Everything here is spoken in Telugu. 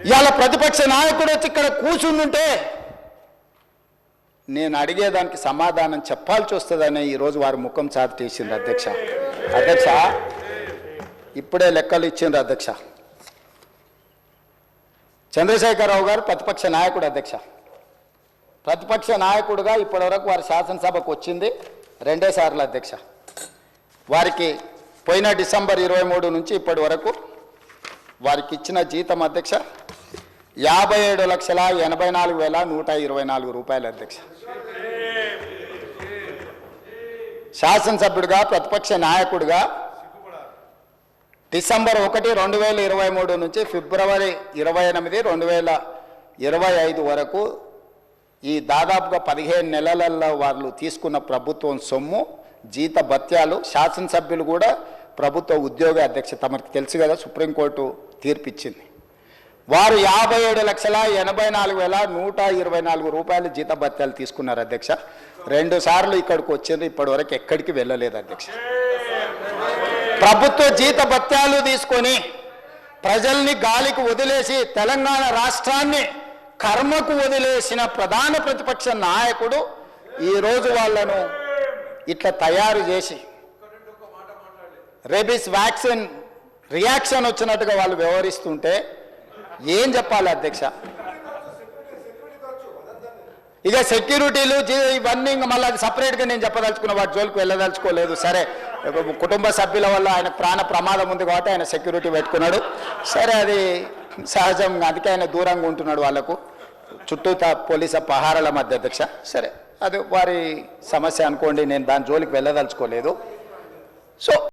ఇవాళ ప్రతిపక్ష నాయకుడు వచ్చి ఇక్కడ కూర్చుంటుంటే నేను అడిగేదానికి సమాధానం చెప్పాల్సి వస్తుందని ఈరోజు వారు ముఖం చాటేసింది అధ్యక్ష. అధ్యక్ష ఇప్పుడే లెక్కలు ఇచ్చిండ్రు అధ్యక్ష. చంద్రశేఖరరావు గారు ప్రతిపక్ష నాయకుడు అధ్యక్ష. ప్రతిపక్ష నాయకుడుగా ఇప్పటివరకు వారి శాసనసభకు వచ్చింది 2 సార్లు అధ్యక్ష. వారికి పోయిన డిసెంబర్ 23 నుంచి ఇప్పటి వరకు వారికి ఇచ్చిన జీతం అధ్యక్ష 57,84,124 రూపాయలు అధ్యక్ష. శాసనసభ్యుడిగా ప్రతిపక్ష నాయకుడిగా డిసెంబర్ 1, 2023 నుంచి ఫిబ్రవరి 28, 2025 వరకు ఈ దాదాపుగా 15 నెలలలో వాళ్ళు తీసుకున్న ప్రభుత్వం సొమ్ము జీత భత్యాలు శాసనసభ్యులు కూడా ప్రభుత్వ ఉద్యోగ అధ్యక్ష తమకు తెలుసు కదా, సుప్రీంకోర్టు తీర్పిచ్చింది. వారు 57,84,124 రూపాయలు జీత భత్యాలు తీసుకున్నారు అధ్యక్ష. 2 సార్లు ఇక్కడికి వచ్చింది, ఇప్పటి వరకు ఎక్కడికి వెళ్ళలేదు అధ్యక్ష. ప్రభుత్వ జీత భత్యాలు తీసుకొని ప్రజల్ని గాలికి వదిలేసి తెలంగాణ రాష్ట్రాన్ని కర్మకు వదిలేసిన ప్రధాన ప్రతిపక్ష నాయకుడు ఈరోజు వాళ్ళను ఇట్లా తయారు చేసి రేబీస్ వ్యాక్సిన్ రియాక్షన్ వచ్చినట్టుగా వాళ్ళు వ్యవహరిస్తుంటే ఏం చెప్పాలి అధ్యక్ష? ఇక సెక్యూరిటీలు ఇవన్నీ మళ్ళీ అది సపరేట్గా నేను చెప్పదలుచుకున్న వాటి జోలికి వెళ్ళదలుచుకోలేదు. సరే, కుటుంబ సభ్యుల వల్ల ఆయన ప్రాణ ప్రమాదం ఉంది కాబట్టి ఆయన సెక్యూరిటీ పెట్టుకున్నాడు. సరే, అది సహజం, అందుకే ఆయన దూరంగా ఉంటున్నాడు వాళ్ళకు చుట్టూ పోలీసు పహారాల మధ్య అధ్యక్ష. సరే, అది వారి సమస్య అనుకోండి, నేను దాని జోలికి వెళ్ళదలుచుకోలేదు. సో